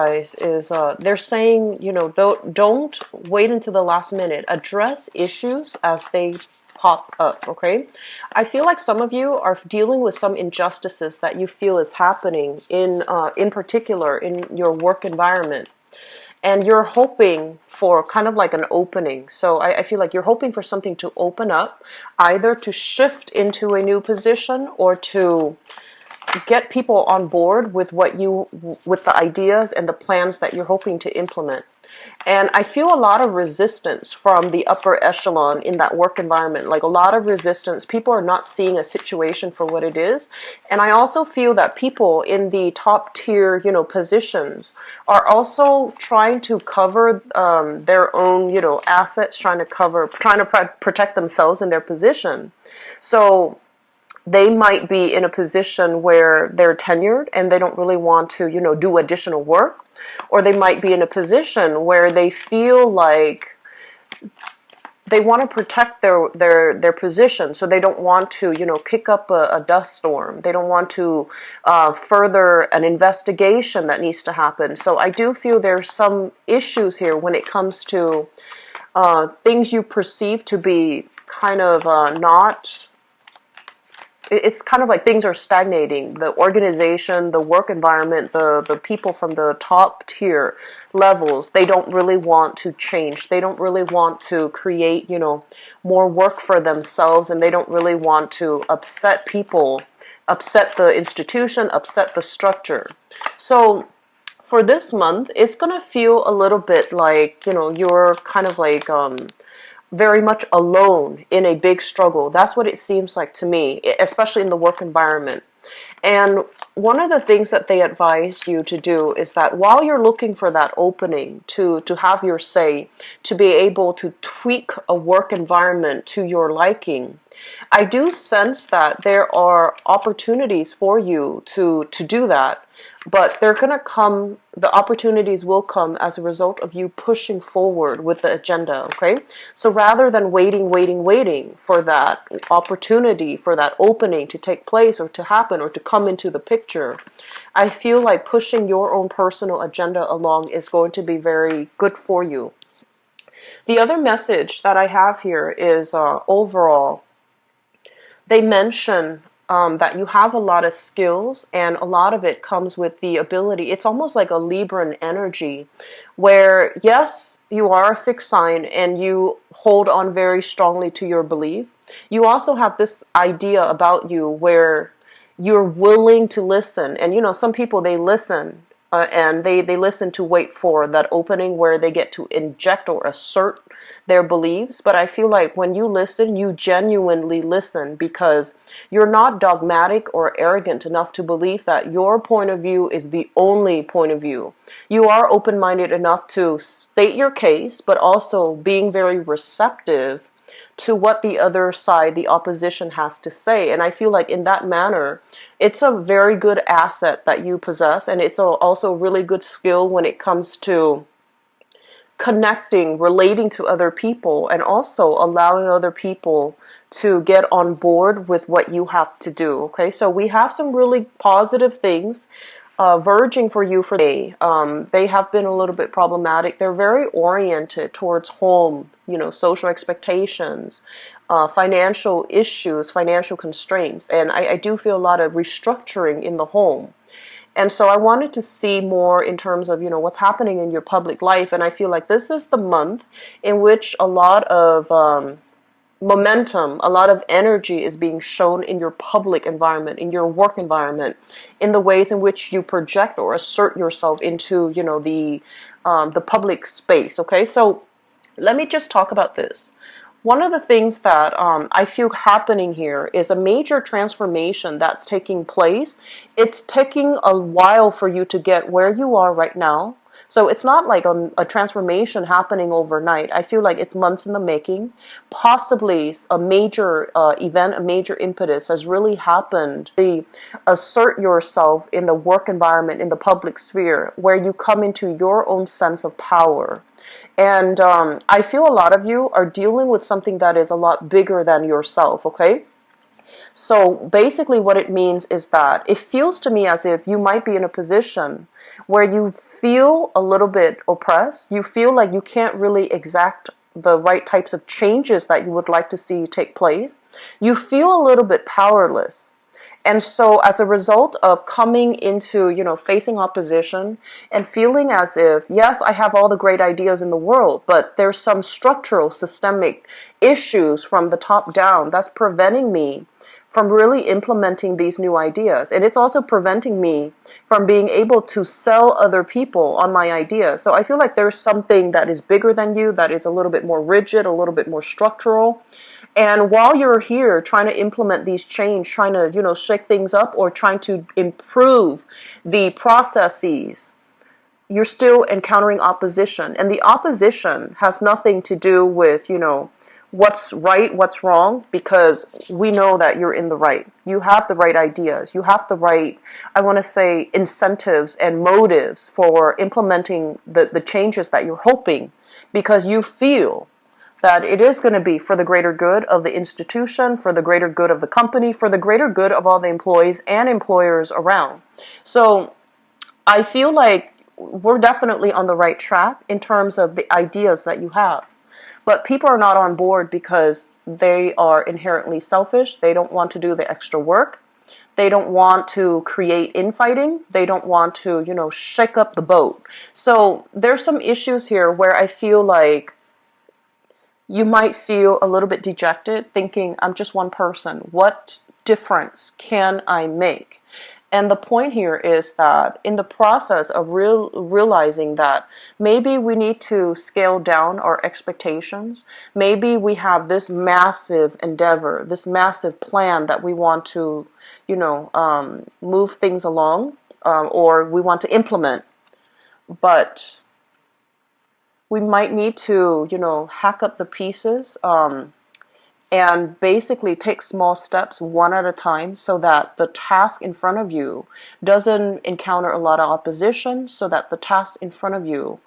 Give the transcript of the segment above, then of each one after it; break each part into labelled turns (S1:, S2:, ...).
S1: guys is they're saying, don't wait until the last minute. Address issues as they pop up, okay? I feel like some of you are dealing with some injustices that you feel is happening in particular in your work environment. And you're hoping for kind of like an opening. So I feel like you're hoping for something to open up, either to shift into a new position or to get people on board with with the ideas and the plans that you're hoping to implement. And I feel a lot of resistance from the upper echelon in that work environment, like a lot of resistance. People are not seeing a situation for what it is. And I also feel that people in the top tier, positions are also trying to cover their own, assets, trying to protect themselves in their position. So they might be in a position where they're tenured and they don't really want to, do additional work, or they might be in a position where they feel like they want to protect their position, so they don't want to, kick up a dust storm. They don't want to further an investigation that needs to happen. So I do feel there's some issues here when it comes to things you perceive to be kind of not. It's kind of like things are stagnating. The organization, the work environment, the people from the top tier levels, they don't really want to change. They don't really want to create, more work for themselves, and they don't really want to upset people, upset the institution, upset the structure. So for this month, it's going to feel a little bit like, you're kind of like very much alone in a big struggle. That's what it seems like to me, especially in the work environment. And one of the things that they advise you to do is that while you're looking for that opening to have your say, to be able to tweak a work environment to your liking, I do sense that there are opportunities for you to do that. But they're going to come, the opportunities will come as a result of you pushing forward with the agenda, okay? So rather than waiting for that opportunity, for that opening to take place or to happen or to come into the picture, I feel like pushing your own personal agenda along is going to be very good for you. The other message that I have here is overall, they mention that you have a lot of skills, and a lot of it comes with the ability. It's almost like a Libran energy where, yes, you are a fixed sign and you hold on very strongly to your belief. You also have this idea about you where you're willing to listen. And, some people, they listen. And they listen to wait for that opening where they get to inject or assert their beliefs. But I feel like when you listen, you genuinely listen because you're not dogmatic or arrogant enough to believe that your point of view is the only point of view. You are open-minded enough to state your case, but also being very receptive to what the other side, the opposition, has to say. And I feel like in that manner, it's a very good asset that you possess, and it's also a really good skill when it comes to connecting, relating to other people, and also allowing other people to get on board with what you have to do. Okay, so we have some really positive things verging for you for the day. They have been a little bit problematic. They're very oriented towards home, social expectations, financial issues, financial constraints. And I do feel a lot of restructuring in the home. And so I wanted to see more in terms of, what's happening in your public life. And I feel like this is the month in which a lot of momentum, a lot of energy is being shown in your public environment, in your work environment, in the ways in which you project or assert yourself into, the public space. Okay, so let me just talk about this. One of the things that I feel happening here is a major transformation that's taking place. It's taking a while for you to get where you are right now. So it's not like a transformation happening overnight. I feel like it's months in the making. Possibly a major event, a major impetus has really happened. Assert yourself in the work environment, in the public sphere, where you come into your own sense of power. And I feel a lot of you are dealing with something that is a lot bigger than yourself, okay? So basically what it means is that it feels to me as if you might be in a position where you feel a little bit oppressed. You feel like you can't really exact the right types of changes that you would like to see take place. You feel a little bit powerless. And so as a result of coming into, facing opposition and feeling as if, yes, I have all the great ideas in the world, but there's some structural, systemic issues from the top down that's preventing me from really implementing these new ideas. And it's also preventing me from being able to sell other people on my ideas. So I feel like there's something that is bigger than you, that is a little bit more rigid, a little bit more structural. And while you're here trying to implement these change, trying to, shake things up or trying to improve the processes, you're still encountering opposition. And the opposition has nothing to do with, what's right, what's wrong, because we know that you're in the right. You have the right ideas. You have the right, I want to say, incentives and motives for implementing the changes that you're hoping, because you feel that it is going to be for the greater good of the institution, for the greater good of the company, for the greater good of all the employees and employers around. So I feel like we're definitely on the right track in terms of the ideas that you have. But people are not on board because they are inherently selfish. They don't want to do the extra work. They don't want to create infighting. They don't want to, shake up the boat. So there's some issues here where I feel like you might feel a little bit dejected, thinking, I'm just one person. What difference can I make? And the point here is that in the process of realizing that maybe we need to scale down our expectations, maybe we have this massive endeavor, this massive plan that we want to, move things along, or we want to implement, but we might need to, hack up the pieces, and basically take small steps one at a time so that the task in front of you doesn't encounter a lot of opposition, so that the task in front of you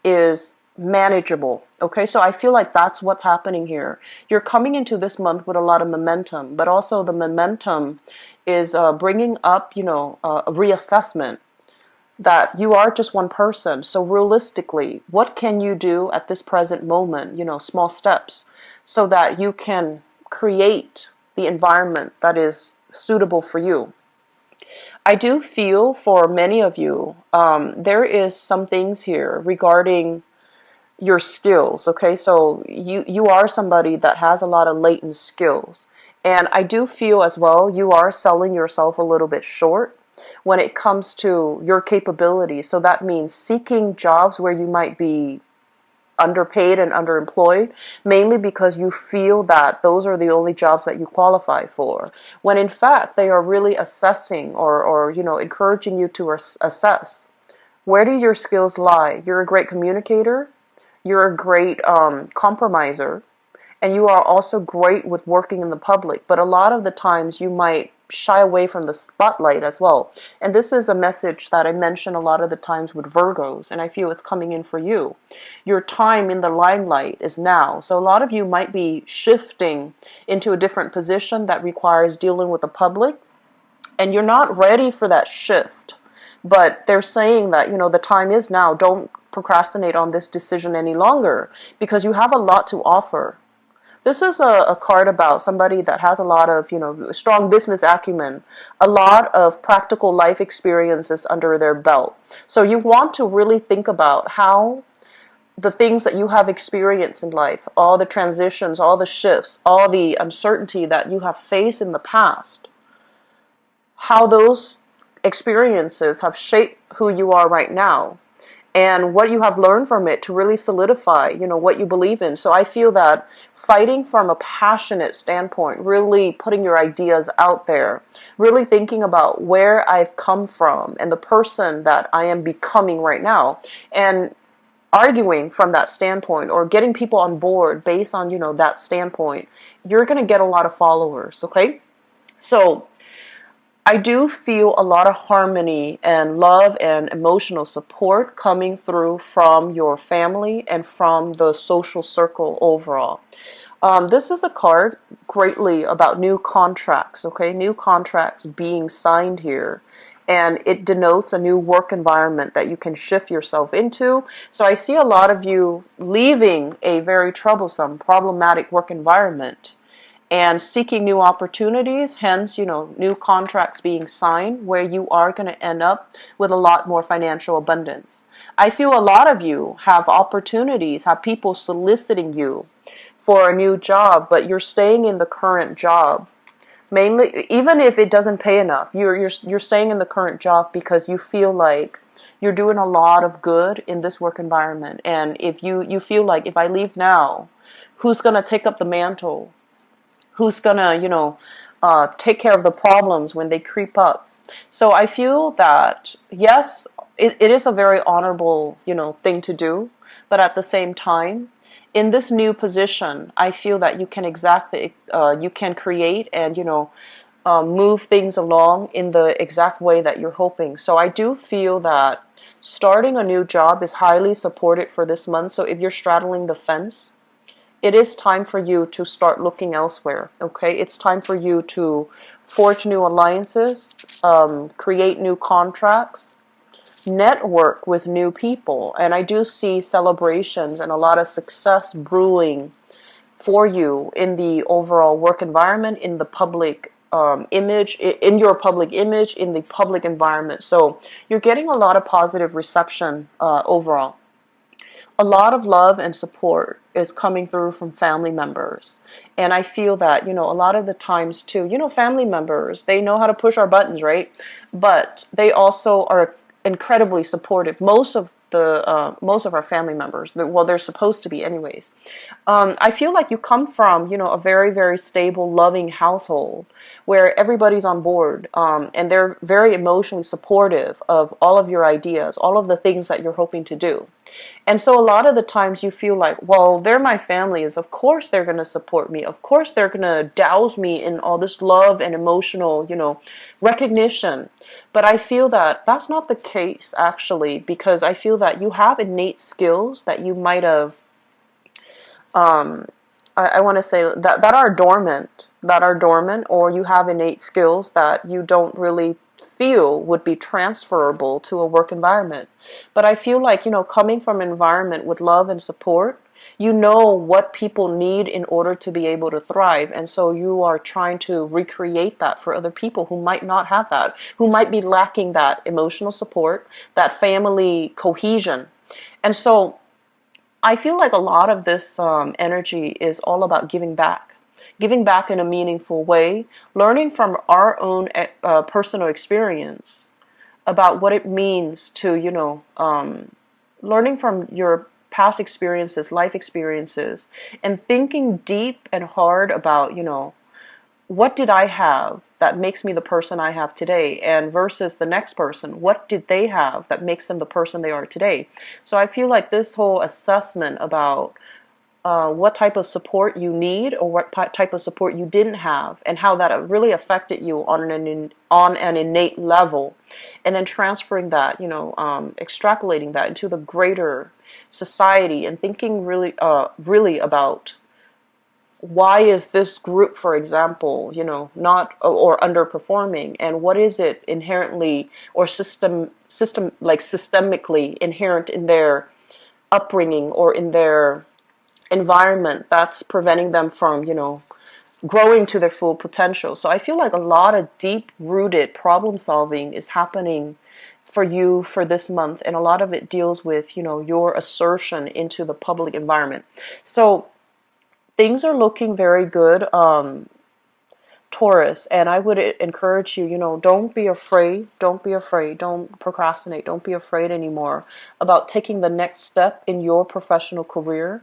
S1: is manageable. Okay, so I feel like that's what's happening here. You're coming into this month with a lot of momentum, but also the momentum is bringing up, a reassessment that you are just one person. So realistically, what can you do at this present moment, small steps, so that you can create the environment that is suitable for you. I do feel for many of you, there is some things here regarding your skills, okay? So you are somebody that has a lot of latent skills. And I do feel as well, you are selling yourself a little bit short when it comes to your capabilities. So that means seeking jobs where you might be underpaid and underemployed, mainly because you feel that those are the only jobs that you qualify for, when in fact they are really assessing or encouraging you to assess, where do your skills lie? You're a great communicator, you're a great compromiser, and you are also great with working in the public, but a lot of the times you might shy away from the spotlight as well. And this is a message that I mention a lot of the times with Virgos, and I feel it's coming in for you. Your time in the limelight is now. So a lot of you might be shifting into a different position that requires dealing with the public, and you're not ready for that shift. But they're saying that, the time is now. Don't procrastinate on this decision any longer, because you have a lot to offer. This is a card about somebody that has a lot of, strong business acumen, a lot of practical life experiences under their belt. So you want to really think about how the things that you have experienced in life, all the transitions, all the shifts, all the uncertainty that you have faced in the past, how those experiences have shaped who you are right now, and what you have learned from it to really solidify, what you believe in. So I feel that fighting from a passionate standpoint, really putting your ideas out there, really thinking about where I've come from and the person that I am becoming right now, and arguing from that standpoint, or getting people on board based on, that standpoint, you're going to get a lot of followers, okay? So I do feel a lot of harmony and love and emotional support coming through from your family and from the social circle overall. This is a card greatly about new contracts, okay? New contracts being signed here. And it denotes a new work environment that you can shift yourself into. So I see a lot of you leaving a very troublesome, problematic work environment and seeking new opportunities, hence, new contracts being signed where you are going to end up with a lot more financial abundance. I feel a lot of you have opportunities, have people soliciting you for a new job, but you're staying in the current job. Mainly, even if it doesn't pay enough, you're staying in the current job because you feel like you're doing a lot of good in this work environment. And if you feel like, if I leave now, who's going to take up the mantle? Who's gonna, take care of the problems when they creep up? So I feel that, yes, it is a very honorable, thing to do, but at the same time, in this new position, I feel that you can create and, move things along in the exact way that you're hoping. So I do feel that starting a new job is highly supported for this month. So if you're straddling the fence, it is time for you to start looking elsewhere, okay? It's time for you to forge new alliances, create new contracts, network with new people. And I do see celebrations and a lot of success brewing for you in the overall work environment, in the public image, in your public image, in the public environment. So you're getting a lot of positive reception overall. A lot of love and support is coming through from family members. And I feel that, a lot of the times too, family members, they know how to push our buttons, right? But they also are incredibly supportive. Most of our family members, well, they're supposed to be anyways. I feel like you come from, a very, very stable, loving household where everybody's on board, and they're very emotionally supportive of all of your ideas, all of the things that you're hoping to do. And so a lot of the times you feel like, well, they're my family, is of course they're going to support me. Of course they're going to douse me in all this love and emotional, recognition. But I feel that that's not the case, actually, because I feel that you have innate skills that you might have, I want to say that are dormant, or you have innate skills that you don't really feel would be transferable to a work environment. But I feel like, coming from an environment with love and support, you know what people need in order to be able to thrive. And so you are trying to recreate that for other people who might not have that, who might be lacking that emotional support, that family cohesion. And so I feel like a lot of this energy is all about giving back in a meaningful way, learning from our own personal experience about what it means to, learning from your past experiences, life experiences, and thinking deep and hard about, what did I have that makes me the person I have today? And versus the next person, what did they have that makes them the person they are today? So I feel like this whole assessment about what type of support you need or what type of support you didn't have and how that really affected you on an innate level, and then transferring that, extrapolating that into the greater society and thinking really about why is this group, for example, not or underperforming, and what is it inherently or systemically inherent in their upbringing or in their environment that's preventing them from, growing to their full potential. So I feel like a lot of deep-rooted problem solving is happening for you for this month, and a lot of it deals with, your assertion into the public environment. So things are looking very good, Taurus, and I would encourage you, don't be afraid, don't procrastinate, don't be afraid anymore about taking the next step in your professional career.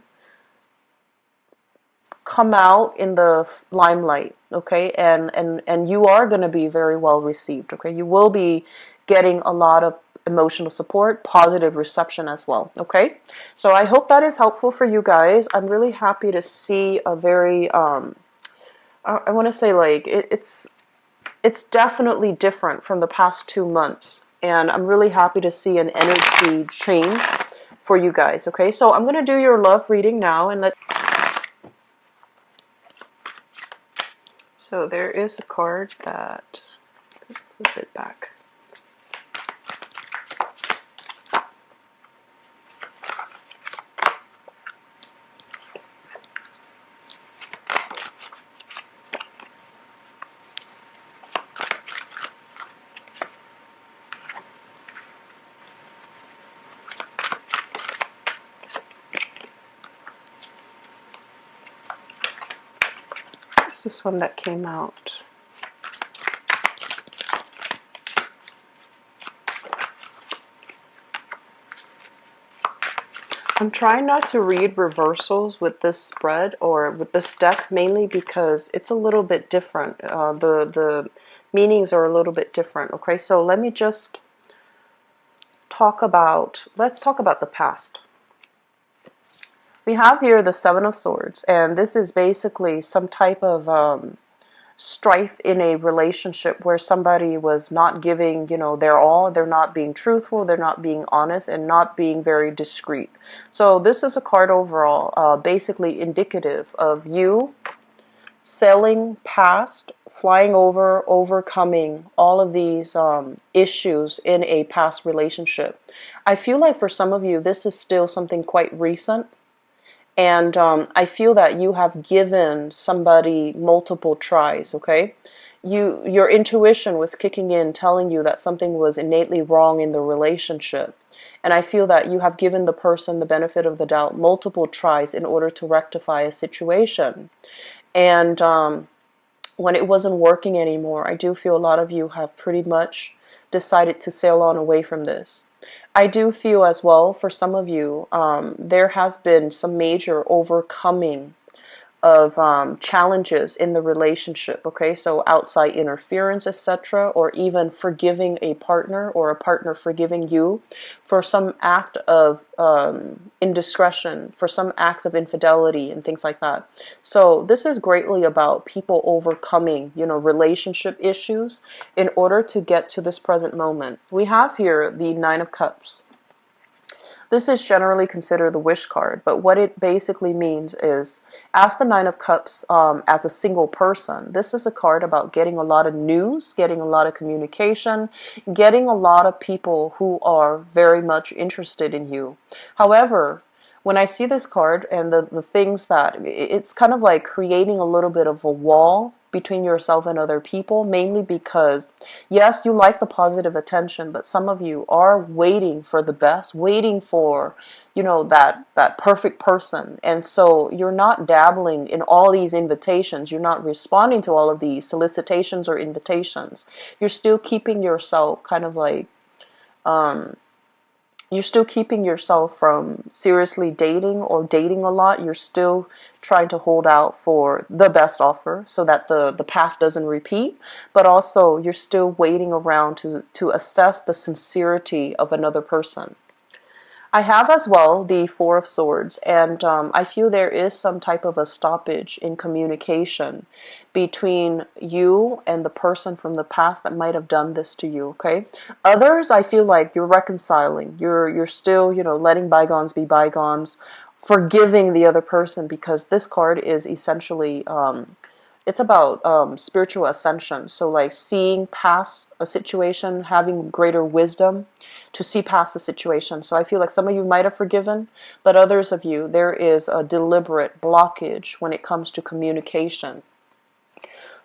S1: Come out in the limelight, okay? And you are going to be very well received, okay? You will be getting a lot of emotional support, positive reception as well, okay? So I hope that is helpful for you guys. I'm really happy to see a very, I want to say, like, it's it's definitely different from the past 2 months. And I'm really happy to see an energy change for you guys. Okay, so I'm going to do your love reading now. And let's. So there is a card that. Let's flip it back. This one that came out. I'm trying not to read reversals with this spread or with this deck, mainly because it's a little bit different. The meanings are a little bit different. Okay, so let me just let's talk about the past. We have here the Seven of Swords, and this is basically some type of strife in a relationship where somebody was not giving, their all. They're not being truthful, they're not being honest, and not being very discreet. So this is a card overall, basically indicative of you sailing past, flying over, overcoming all of these issues in a past relationship. I feel like for some of you, this is still something quite recent. And I feel that you have given somebody multiple tries, okay? Your intuition was kicking in, telling you that something was innately wrong in the relationship. And I feel that you have given the person the benefit of the doubt multiple tries in order to rectify a situation. And when it wasn't working anymore, I do feel a lot of you have pretty much decided to sail on away from this. I do feel as well, for some of you, there has been some major overcoming of challenges in the relationship, okay? So outside interference, etc., or even forgiving a partner or a partner forgiving you for some act of indiscretion, for some acts of infidelity and things like that. So this is greatly about people overcoming, relationship issues in order to get to this present moment. We have here the Nine of Cups. This is generally considered the wish card, but what it basically means is, as the Nine of Cups, as a single person, this is a card about getting a lot of news, getting a lot of communication, getting a lot of people who are very much interested in you. However, when I see this card and the things that, it's kind of like creating a little bit of a wall between yourself and other people, mainly because, yes, you like the positive attention, but some of you are waiting for the best, waiting for, that perfect person. And so you're not dabbling in all these invitations. You're not responding to all of these solicitations or invitations. You're still keeping yourself kind of like, you're still keeping yourself from seriously dating or dating a lot. You're still trying to hold out for the best offer so that the past doesn't repeat. But also, you're still waiting around to assess the sincerity of another person. I have as well the Four of Swords, and I feel there is some type of a stoppage in communication between you and the person from the past that might have done this to you, okay? Others, I feel like you're reconciling. You're still, letting bygones be bygones, forgiving the other person, because this card is essentially it's about spiritual ascension. So like seeing past a situation, having greater wisdom to see past the situation. So I feel like some of you might have forgiven, but others of you, there is a deliberate blockage when it comes to communication.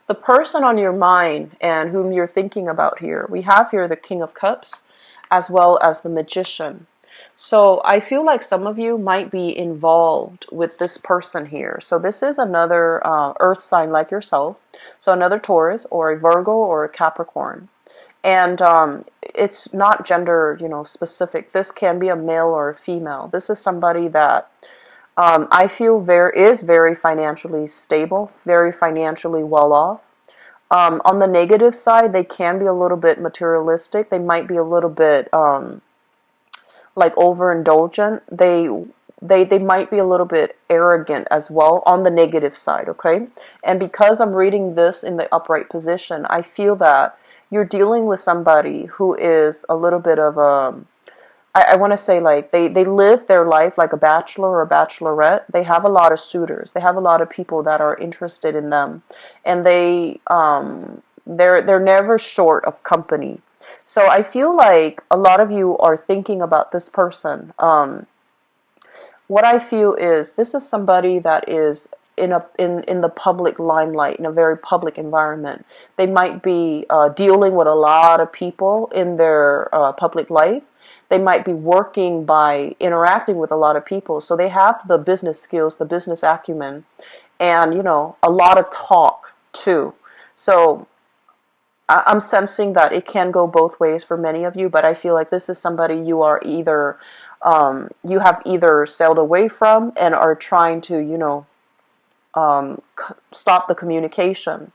S1: The person on your mind and whom you're thinking about here, we have here the King of Cups as well as the Magician. So I feel like some of you might be involved with this person here. So this is another earth sign like yourself. So another Taurus or a Virgo or a Capricorn. And it's not gender, specific. This can be a male or a female. This is somebody that I feel is very financially stable, very financially well off. On the negative side, they can be a little bit materialistic. They might be a little bit like overindulgent. They they might be a little bit arrogant as well on the negative side, okay? And because I'm reading this in the upright position, I feel that you're dealing with somebody who is a little bit of a, I want to say like they live their life like a bachelor or a bachelorette. They have a lot of suitors. They have a lot of people that are interested in them, and they're never short of company. So I feel like a lot of you are thinking about this person. What I feel is this is somebody that is in the public limelight, in a very public environment. They might be dealing with a lot of people in their public life. They might be working by interacting with a lot of people. So they have the business skills, the business acumen, and a lot of talk too. So I'm sensing that it can go both ways for many of you, but I feel like this is somebody you are either you have either sailed away from and are trying to stop the communication.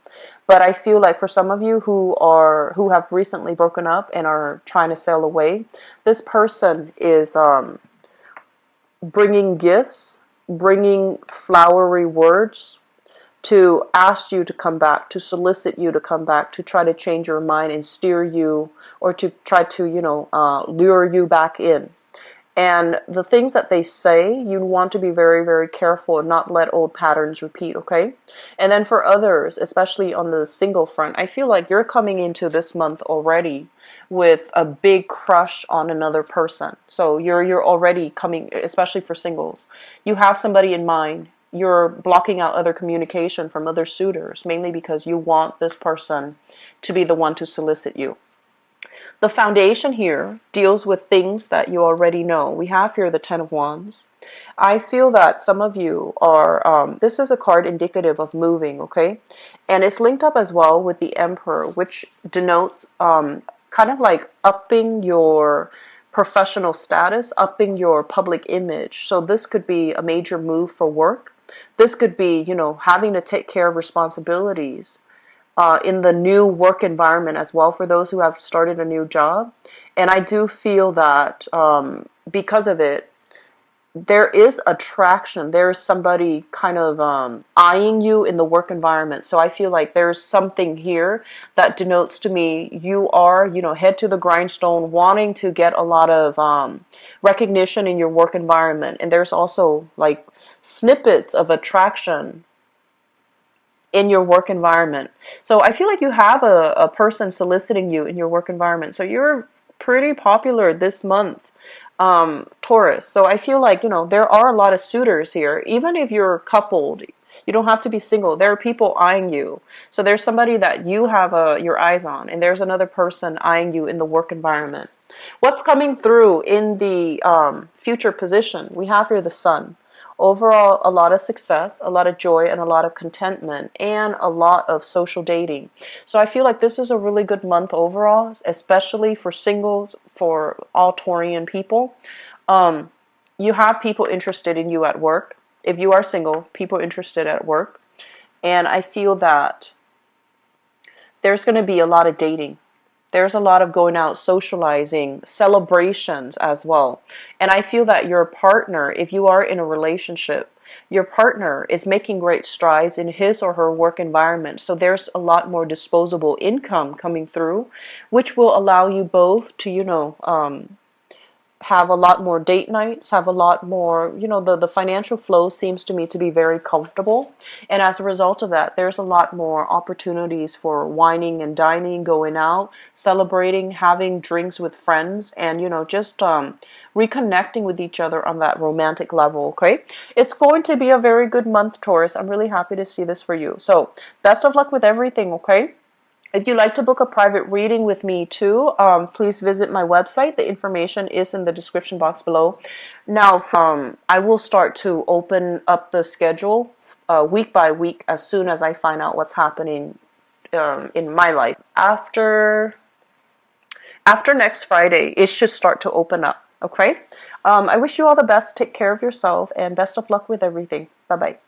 S1: But I feel like for some of you who have recently broken up and are trying to sail away, this person is bringing gifts, bringing flowery words to ask you to come back, to solicit you to come back, to try to change your mind and steer you, or to try to lure you back in. And the things that they say, you want to be very, very careful and not let old patterns repeat, okay? And then for others, especially on the single front, I feel like you're coming into this month already with a big crush on another person. So you're already coming, especially for singles. You have somebody in mind. You're blocking out other communication from other suitors, mainly because you want this person to be the one to solicit you. The foundation here deals with things that you already know. We have here the Ten of Wands. I feel that some of you are, this is a card indicative of moving, okay? And it's linked up as well with the Emperor, which denotes kind of like upping your professional status, upping your public image. So this could be a major move for work. This could be, having to take care of responsibilities in the new work environment as well for those who have started a new job. And I do feel that because of it, there is attraction. There's somebody kind of eyeing you in the work environment. So I feel like there's something here that denotes to me you are, head to the grindstone, wanting to get a lot of recognition in your work environment. And there's also like snippets of attraction in your work environment. So I feel like you have a person soliciting you in your work environment. So you're pretty popular this month, Taurus. So I feel like, there are a lot of suitors here. Even if you're coupled, you don't have to be single. There are people eyeing you. So there's somebody that you have your eyes on, and there's another person eyeing you in the work environment. What's coming through in the future position? We have here the Sun. Overall, a lot of success, a lot of joy, and a lot of contentment, and a lot of social dating. So I feel like this is a really good month overall, especially for singles, for all Taurian people. You have people interested in you at work. If you are single, people interested at work. And I feel that there's going to be a lot of dating. There's a lot of going out, socializing, celebrations as well. And I feel that your partner, if you are in a relationship, your partner is making great strides in his or her work environment. So there's a lot more disposable income coming through, which will allow you both to, have a lot more date nights, have a lot more, the financial flow seems to me to be very comfortable. And as a result of that, there's a lot more opportunities for wining and dining, going out, celebrating, having drinks with friends, and, just reconnecting with each other on that romantic level, okay? It's going to be a very good month, Taurus. I'm really happy to see this for you. So best of luck with everything, okay? If you'd like to book a private reading with me too, please visit my website. The information is in the description box below. Now, I will start to open up the schedule week by week as soon as I find out what's happening in my life. After next Friday, it should start to open up, okay? I wish you all the best. Take care of yourself, and best of luck with everything. Bye-bye.